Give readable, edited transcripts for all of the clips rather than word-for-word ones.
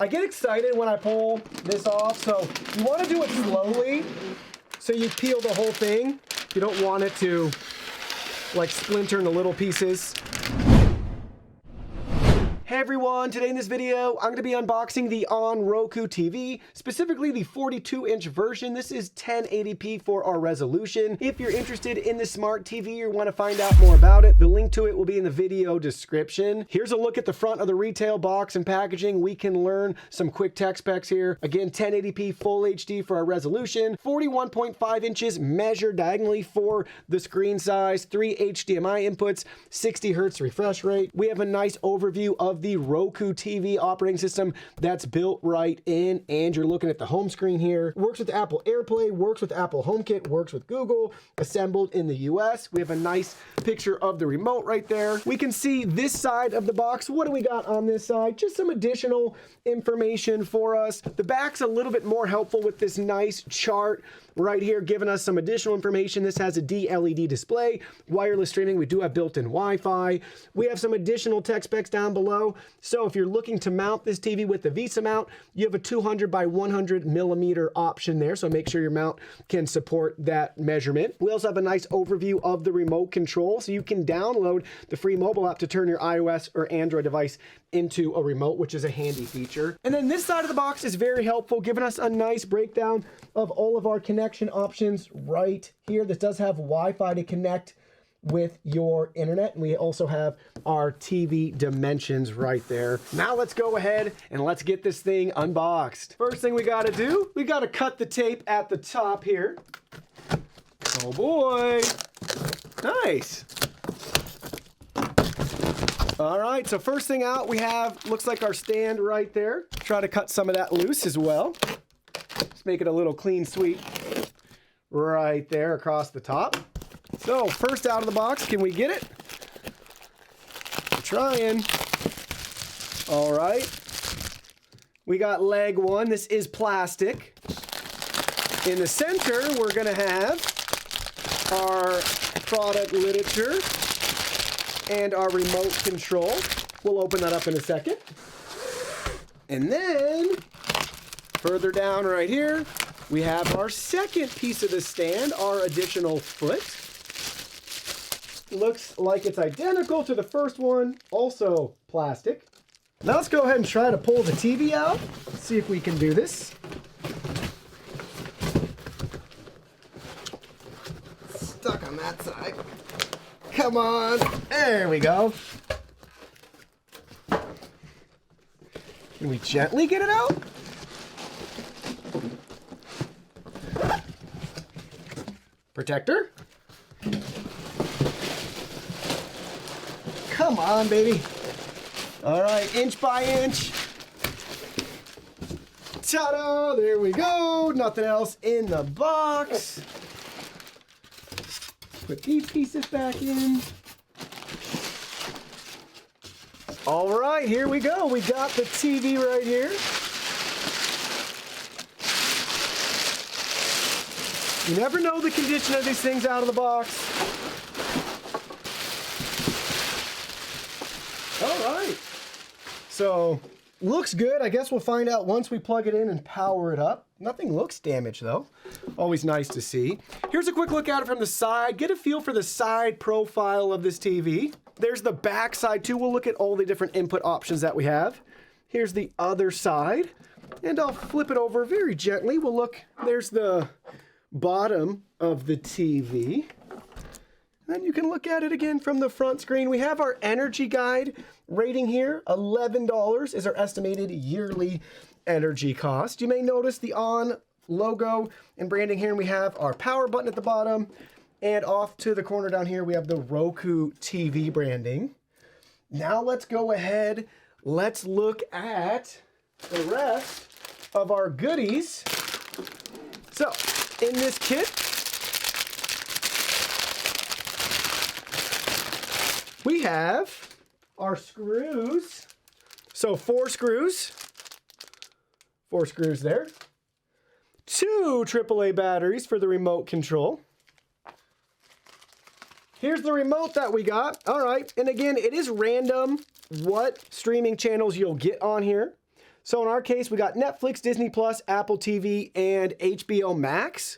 I get excited when I pull this off, so you want to do it slowly so you peel the whole thing. You don't want it to like splinter into little pieces. Hey everyone, today in this video, I'm going to be unboxing the Onn Roku TV, specifically the 42-inch version. This is 1080p for our resolution. If you're interested in the smart TV or want to find out more about it, the link to it will be in the video description. Here's a look at the front of the retail box and packaging. We can learn some quick tech specs here. Again, 1080p full HD for our resolution, 41.5 inches measured diagonally for the screen size, 3 HDMI inputs, 60 Hertz refresh rate. We have a nice overview of the Roku TV operating system that's built right in, and you're looking at the home screen here. Works with Apple AirPlay, works with Apple HomeKit, works with Google, assembled in the US. We have a nice picture of the remote right there. We can see this side of the box. What do we got on this side? Just some additional information for us. The back's a little bit more helpful with this nice chart right here, giving us some additional information. This has a D-LED display, wireless streaming. We do have built-in Wi-Fi. We have some additional tech specs down below. So if you're looking to mount this TV with the VESA mount, you have a 200 by 100 millimeter option there. So make sure your mount can support that measurement. We also have a nice overview of the remote control. So you can download the free mobile app to turn your iOS or Android device into a remote, which is a handy feature. And then this side of the box is very helpful, giving us a nice breakdown of all of our connection options right here. This does have Wi-Fi to connect with your internet. And we also have our TV dimensions right there. Now let's go ahead and let's get this thing unboxed. First thing we gotta do, we gotta cut the tape at the top here. Oh boy, nice. All right, so first thing out, we have, looks like our stand right there. Try to cut some of that loose as well. Let's make it a little clean sweep right there across the top. So first out of the box, can we get it? I'm trying. All right. We got leg one. This is plastic. In the center, we're gonna have our product literature and our remote control. We'll open that up in a second. And then further down right here, we have our second piece of the stand, our additional foot. Looks like it's identical to the first one, also plastic. Now let's go ahead and try to pull the TV out. Let's see if we can do this. Stuck on that side. Come on, there we go. Can we gently get it out? Protector. Come on, baby. All right, inch by inch. Ta-da, there we go. Nothing else in the box. Put these pieces back in. All right, here we go. We got the TV right here. You never know the condition of these things out of the box. All right. So, looks good. I guess we'll find out once we plug it in and power it up. Nothing looks damaged though. Always nice to see. Here's a quick look at it from the side. Get a feel for the side profile of this TV. There's the back side too. We'll look at all the different input options that we have. Here's the other side. And I'll flip it over very gently. We'll look, there's the bottom of the TV. Then you can look at it again from the front screen. We have our energy guide rating here. $11 is our estimated yearly energy cost. You may notice the Onn logo and branding here, and we have our power button at the bottom, and off to the corner down here we have the Roku TV branding. Now let's go ahead, let's look at the rest of our goodies. So in this kit we have our screws. So 4 screws there. 2 AAA batteries for the remote control. Here's the remote that we got. All right, and again, it is random what streaming channels you'll get on here. So in our case, we got Netflix, Disney Plus, Apple TV, and HBO Max.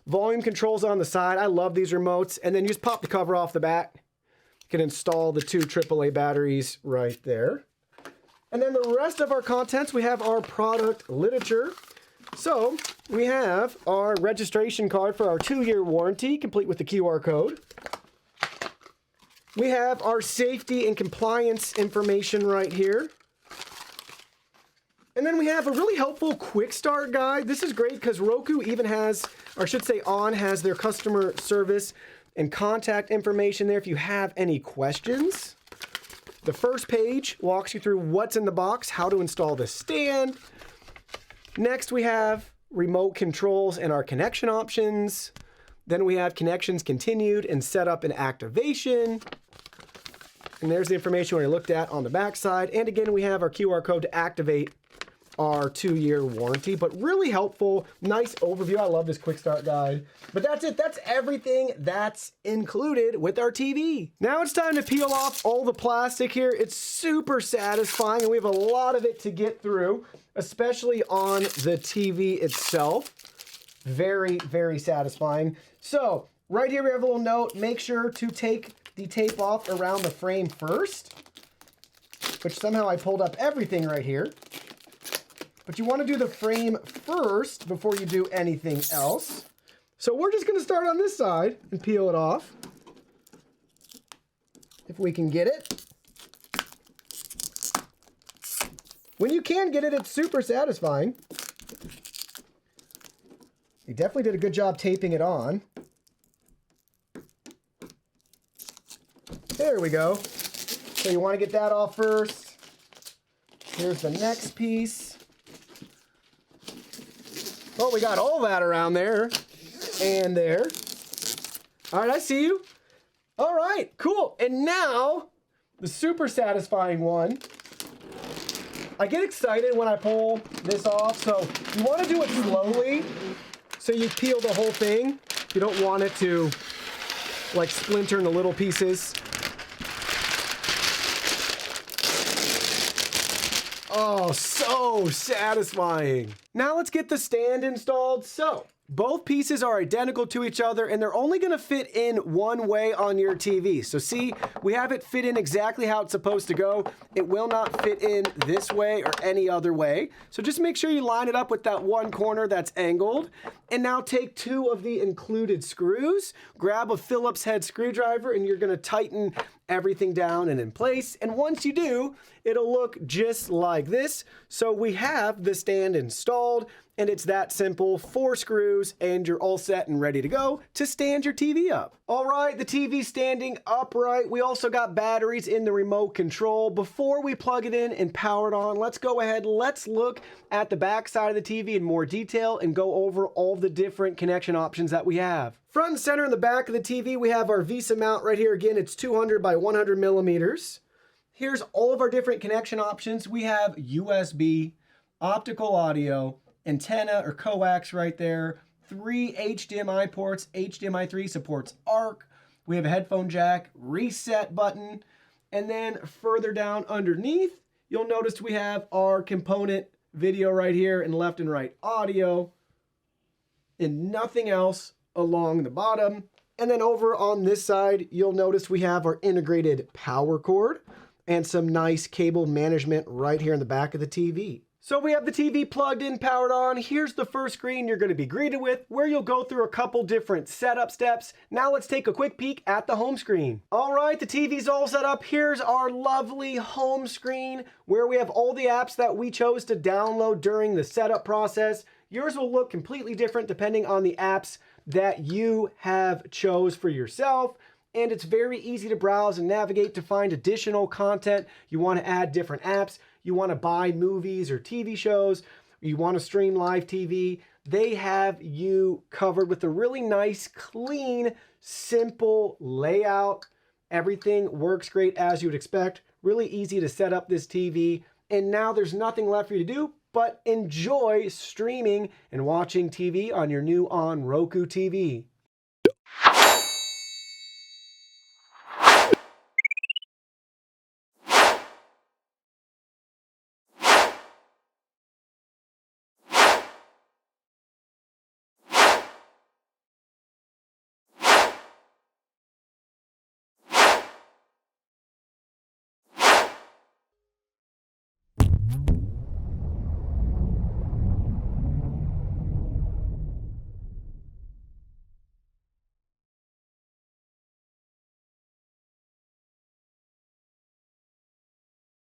Volume controls on the side. I love these remotes. And then you just pop the cover off the back. You can install the 2 AAA batteries right there. And then the rest of our contents, we have our product literature. So we have our registration card for our 2-year warranty, complete with the QR code. We have our safety and compliance information right here. And then we have a really helpful quick start guide. This is great because Roku even has, or I should say Onn has their customer service and contact information there if you have any questions. The first page walks you through what's in the box, how to install the stand. Next we have remote controls and our connection options. Then we have connections continued and setup and activation. And there's the information we looked at on the back side. And again, we have our QR code to activate our 2-year warranty, but really helpful, nice overview. I love this quick start guide. But that's it. That's everything that's included with our TV. Now it's time to peel off all the plastic here. It's super satisfying, and we have a lot of it to get through, especially on the TV itself. Very, very satisfying. So right here we have a little note. Make sure to take the tape off around the frame first, which somehow I pulled up everything right here. But you want to do the frame first before you do anything else. So we're just going to start on this side and peel it off. If we can get it. When you can get it, it's super satisfying. You definitely did a good job taping it on. There we go. So you want to get that off first. Here's the next piece. Oh, we got all that around there and there. All right, I see you. All right, cool. And now, the super satisfying one. I get excited when I pull this off, so you want to do it slowly so you peel the whole thing. You don't want it to like splinter into little pieces. Oh, so satisfying. Now let's get the stand installed. So both pieces are identical to each other and they're only gonna fit in one way on your TV. So see, we have it fit in exactly how it's supposed to go. It will not fit in this way or any other way. So just make sure you line it up with that one corner that's angled. And now take 2 of the included screws, grab a Phillips head screwdriver, and you're gonna tighten everything down and in place. And once you do, it'll look just like this. So we have the stand installed, and it's that simple. 4 screws and you're all set and ready to go to stand your TV up. All right, the TV's standing upright. We also got batteries in the remote control. Before we plug it in and power it on, let's go ahead, let's look at the back side of the TV in more detail and go over all the different connection options that we have. Front and center in the back of the TV, we have our VESA mount right here. Again, it's 200 by 100 millimeters. Here's all of our different connection options. We have USB, optical audio, antenna or coax right there, 3 HDMI ports, HDMI 3 supports ARC, we have a headphone jack, reset button, and then further down underneath, you'll notice we have our component video right here and left and right audio, and nothing else along the bottom. And then over on this side, you'll notice we have our integrated power cord and some nice cable management right here in the back of the TV. So we have the TV plugged in, powered on. Here's the first screen you're going to be greeted with, where you'll go through a couple different setup steps. Now let's take a quick peek at the home screen. All right, the TV's all set up. Here's our lovely home screen, where we have all the apps that we chose to download during the setup process. Yours will look completely different depending on the apps that you have chose for yourself. And it's very easy to browse and navigate to find additional content. You want to add different apps. You want to buy movies or TV shows. You want to stream live TV. They have you covered with a really nice, clean, simple layout. Everything works great as you would expect. Really easy to set up this TV. And now there's nothing left for you to do but enjoy streaming and watching TV on your new Onn Roku TV.